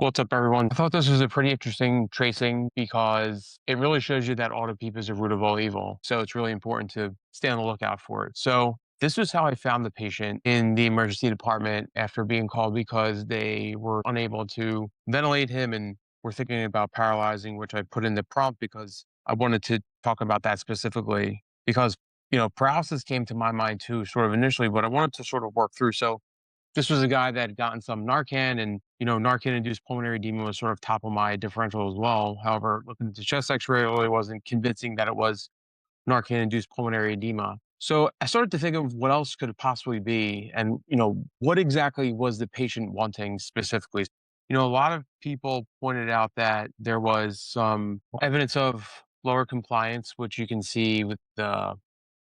What's up, everyone? I thought this was a pretty interesting tracing because it really shows you that Autopeep is a root of all evil. So it's really important to stay on the lookout for it. So this was how I found the patient in the emergency department after being called because they were unable to ventilate him and were thinking about paralyzing, which I put in the prompt because I wanted to talk about that specifically because, paralysis came to my mind too, sort of initially, but I wanted to sort of work through. So this was a guy that had gotten some Narcan, and Narcan-induced pulmonary edema was sort of top of my differential as well. However, looking at the chest X-ray, it really wasn't convincing that it was Narcan-induced pulmonary edema. So I started to think of what else could it possibly be, and what exactly was the patient wanting specifically. A lot of people pointed out that there was some evidence of lower compliance, which you can see with the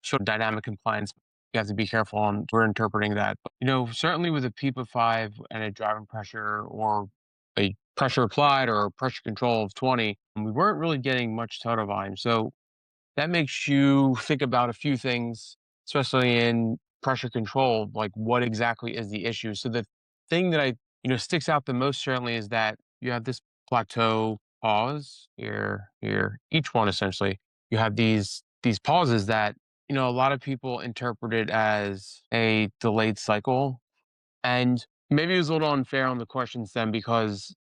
sort of dynamic compliance. You have to be careful on we're interpreting that. But, certainly with a PEEP of 5 and a driving pressure or a pressure applied or a pressure control of 20, we weren't really getting much total volume. So that makes you think about a few things, especially in pressure control, like what exactly is the issue. So the thing that sticks out the most certainly is that you have this plateau pause here, each one essentially. You have these pauses that, a lot of people interpret it as a delayed cycle. And maybe it was a little unfair on the questions then because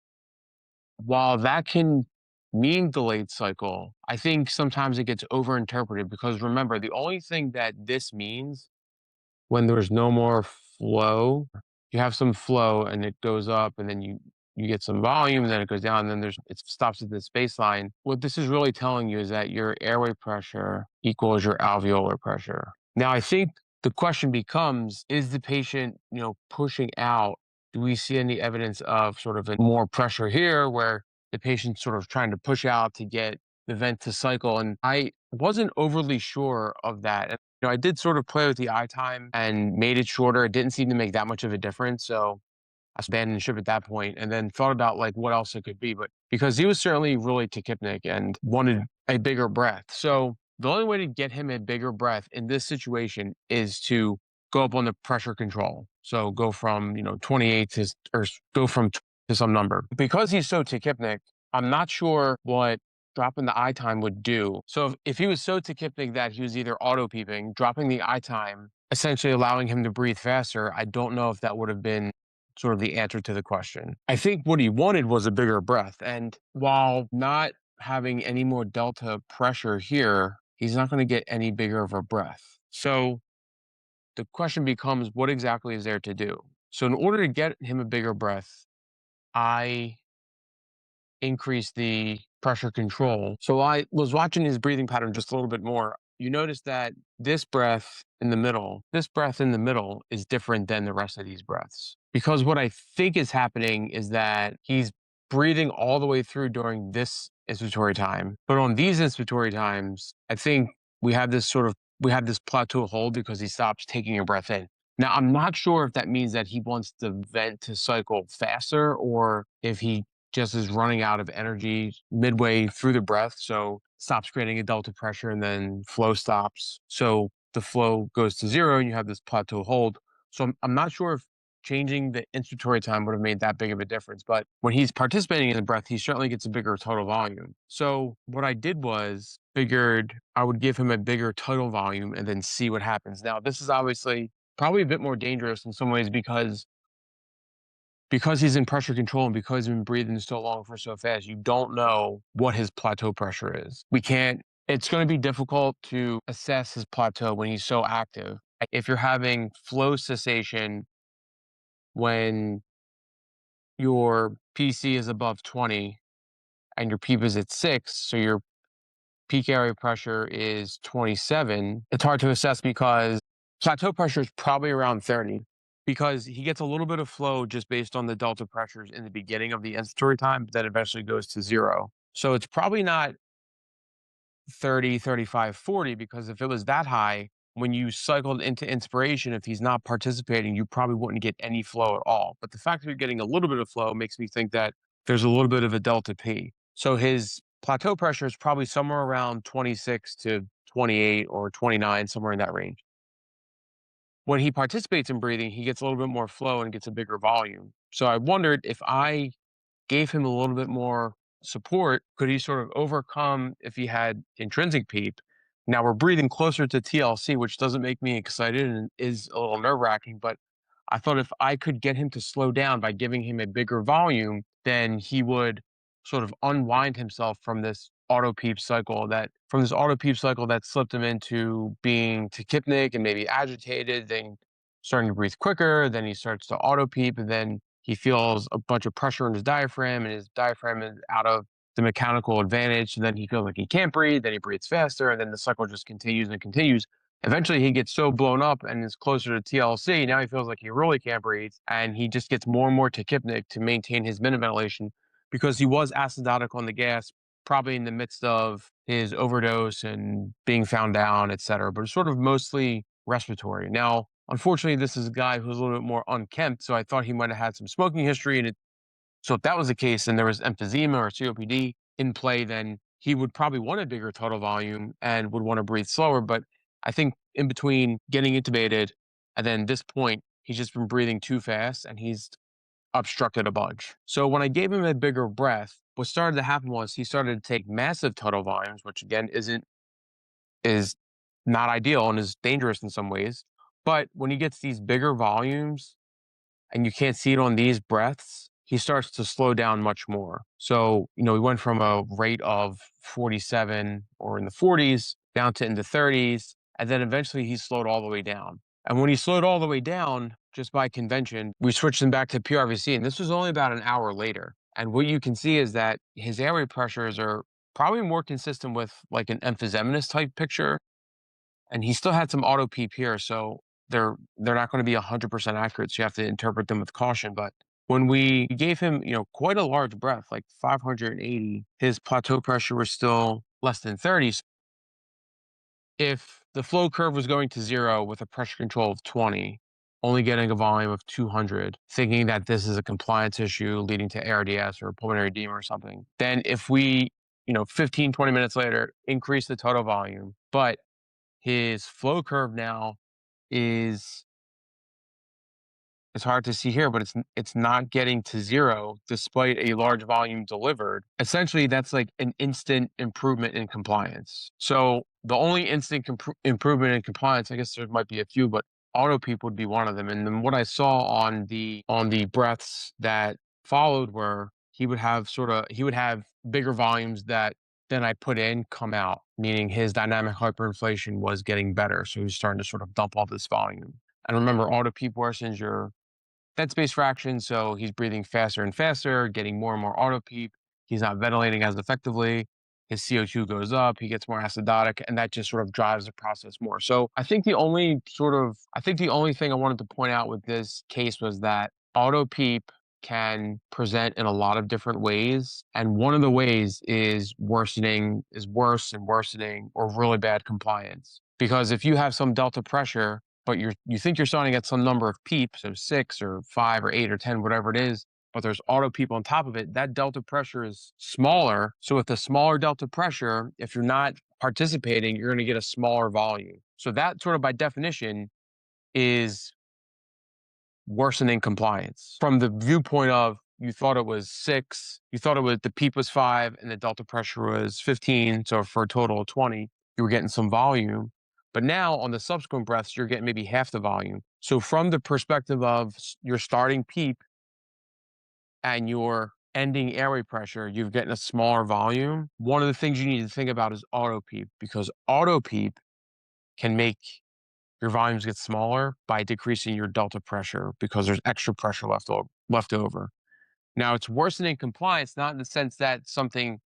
while that can mean delayed cycle, I think sometimes it gets overinterpreted because remember, the only thing that this means when there's no more flow, you have some flow and it goes up and then you get some volume and then it goes down and then it stops at this baseline. What this is really telling you is that your airway pressure equals your alveolar pressure. Now I think the question becomes, is the patient, pushing out? Do we see any evidence of sort of a more pressure here where the patient's sort of trying to push out to get the vent to cycle? And I wasn't overly sure of that. I did sort of play with the eye time and made it shorter. It didn't seem to make that much of a difference. So I abandoned ship at that point and then thought about like what else it could be. But because he was certainly really tachypnic and wanted a bigger breath. So the only way to get him a bigger breath in this situation is to go up on the pressure control. So go from, 28 or go from to some number. Because he's so tachypnic, I'm not sure what dropping the eye time would do. So if he was so tachypnic that he was either auto peeping, dropping the eye time, essentially allowing him to breathe faster, I don't know if that would have been sort of the answer to the question. I think what he wanted was a bigger breath. And while not having any more delta pressure here, he's not going to get any bigger of a breath. So the question becomes, what exactly is there to do? So in order to get him a bigger breath, I increase the pressure control. So I was watching his breathing pattern just a little bit more. You notice that this breath in the middle is different than the rest of these breaths. Because what I think is happening is that he's breathing all the way through during this inspiratory time. But on these inspiratory times, I think we have this plateau hold because he stops taking a breath in. Now, I'm not sure if that means that he wants the vent to cycle faster or if he just is running out of energy midway through the breath. So stops creating a delta pressure and then flow stops. So the flow goes to zero and you have this plateau hold. So I'm not sure if changing the inspiratory time would have made that big of a difference. But when he's participating in the breath, he certainly gets a bigger total volume. So what I did was figured I would give him a bigger total volume and then see what happens. Now, this is obviously probably a bit more dangerous in some ways because he's in pressure control and because he's been breathing so long for so fast, you don't know what his plateau pressure is. It's going to be difficult to assess his plateau when he's so active. If you're having flow cessation when your PC is above 20 and your PEEP is at 6, so your peak area pressure is 27, it's hard to assess because plateau pressure is probably around 30 because he gets a little bit of flow just based on the delta pressures in the beginning of the inspiratory time, but that eventually goes to zero. So it's probably not 30, 35, 40 because if it was that high, when you cycled into inspiration, if he's not participating, you probably wouldn't get any flow at all. But the fact that you're getting a little bit of flow makes me think that there's a little bit of a delta P. So his plateau pressure is probably somewhere around 26 to 28 or 29, somewhere in that range. When he participates in breathing, he gets a little bit more flow and gets a bigger volume. So I wondered if I gave him a little bit more support, could he sort of overcome if he had intrinsic PEEP? Now we're breathing closer to TLC, which doesn't make me excited and is a little nerve wracking, but I thought if I could get him to slow down by giving him a bigger volume, then he would sort of unwind himself from this auto peep cycle that slipped him into being tachypnic and maybe agitated, then starting to breathe quicker, then he starts to auto peep, and then he feels a bunch of pressure in his diaphragm, and his diaphragm is out of the mechanical advantage. So then he feels like he can't breathe, then he breathes faster, and then the cycle just continues and continues. Eventually, he gets so blown up and is closer to TLC. Now he feels like he really can't breathe, and he just gets more and more tachypnic to maintain his minute ventilation because he was acidotic on the gas, probably in the midst of his overdose and being found down, et cetera. But it's sort of mostly respiratory. Now, unfortunately, this is a guy who's a little bit more unkempt, so I thought he might have had some smoking history, and so if that was the case and there was emphysema or COPD in play, then he would probably want a bigger total volume and would want to breathe slower. But I think in between getting intubated and then this point, he's just been breathing too fast and he's obstructed a bunch. So when I gave him a bigger breath, what started to happen was he started to take massive total volumes, which again is not ideal and is dangerous in some ways. But when he gets these bigger volumes, and you can't see it on these breaths, he starts to slow down much more. So, we went from a rate of 47 or in the 40s down to in the 30s. And then eventually he slowed all the way down. And when he slowed all the way down, just by convention, we switched him back to PRVC. And this was only about an hour later. And what you can see is that his airway pressures are probably more consistent with like an emphysematous type picture, and he still had some auto peep here, so they're not going to be 100% accurate. So you have to interpret them with caution. But when we gave him, quite a large breath, like 580, his plateau pressure was still less than 30. If the flow curve was going to zero with a pressure control of 20, only getting a volume of 200, thinking that this is a compliance issue leading to ARDS or pulmonary edema or something, then if we, 15, 20 minutes later, increase the total volume, but his flow curve now is it's hard to see here, but it's not getting to zero despite a large volume delivered. Essentially, that's like an instant improvement in compliance. So the only instant improvement in compliance, I guess there might be a few, but Autopeep would be one of them. And then what I saw on the breaths that followed were he would have bigger volumes that then I put in come out, meaning his dynamic hyperinflation was getting better. So he was starting to sort of dump all this volume. And remember, Autopeep worsens your dead space fraction, so he's breathing faster and faster, getting more and more auto peep. He's not ventilating as effectively. His CO2 goes up, he gets more acidotic, and that just sort of drives the process more. So I think the only thing I wanted to point out with this case was that auto peep can present in a lot of different ways. And one of the ways is worse and worsening or really bad compliance. Because if you have some delta pressure but you think you're starting at some number of peeps, so 6 or 5 or 8 or 10, whatever it is, but there's auto peep on top of it, that delta pressure is smaller. So with a smaller delta pressure, if you're not participating, you're going to get a smaller volume. So that sort of by definition is worsening compliance. From the viewpoint of you thought it was 6, you thought the peep was 5 and the delta pressure was 15. So for a total of 20, you were getting some volume. But now on the subsequent breaths, you're getting maybe half the volume. So from the perspective of your starting peep and your ending airway pressure, you're getting a smaller volume. One of the things you need to think about is auto peep, because auto peep can make your volumes get smaller by decreasing your delta pressure because there's extra pressure left over. Now, it's worsening compliance, not in the sense that something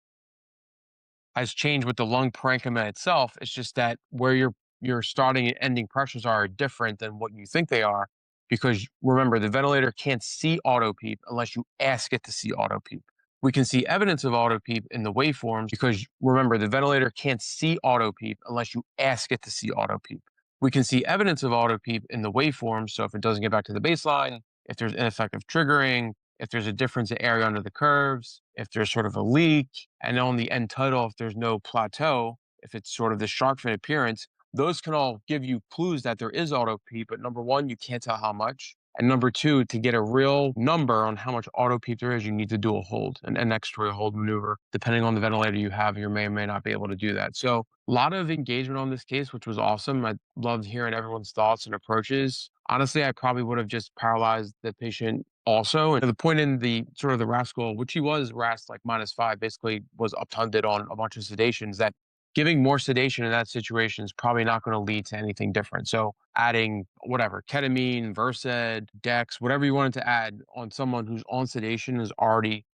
has changed with the lung parenchyma itself. It's just that where your starting and ending pressures are different than what you think they are, because remember, the ventilator can't see auto peep unless you ask it to see auto peep. We can see evidence of auto peep in the waveforms because remember, the ventilator can't see auto peep unless you ask it to see auto peep. We can see evidence of auto peep in the waveforms. So if it doesn't get back to the baseline, if there's ineffective triggering, if there's a difference in area under the curves, if there's sort of a leak, and on the end tidal, if there's no plateau, if it's sort of the shark fin appearance, those can all give you clues that there is auto peep. But number one, you can't tell how much. And number two, to get a real number on how much auto peep there is, you need to do a hold, an extra hold maneuver. Depending on the ventilator you have, you may or may not be able to do that. So a lot of engagement on this case, which was awesome. I loved hearing everyone's thoughts and approaches. Honestly, I probably would have just paralyzed the patient also. And the point in the sort of the RAS score, which he was RAS like -5, basically was uptunded on a bunch of sedations, that giving more sedation in that situation is probably not going to lead to anything different. So adding whatever, ketamine, Versed, Dex, whatever you wanted to add on someone who's on sedation is already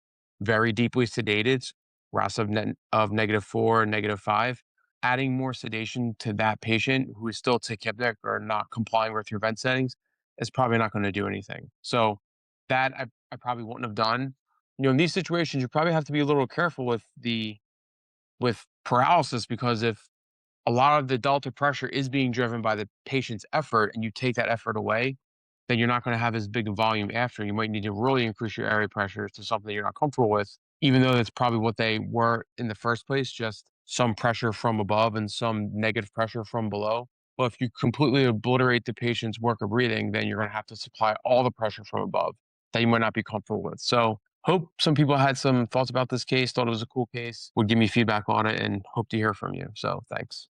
very deeply sedated, RAS of -4, -5, adding more sedation to that patient who is still tachypnic or not complying with your vent settings is probably not going to do anything. So that I probably wouldn't have done. In these situations, you probably have to be a little careful with paralysis, because if a lot of the delta pressure is being driven by the patient's effort and you take that effort away, then you're not going to have as big a volume after. You might need to really increase your area pressures to something you're not comfortable with, even though that's probably what they were in the first place, just some pressure from above and some negative pressure from below. But if you completely obliterate the patient's work of breathing, then you're going to have to supply all the pressure from above that you might not be comfortable with. So hope some people had some thoughts about this case, thought it was a cool case, would give me feedback on it, and hope to hear from you. So thanks.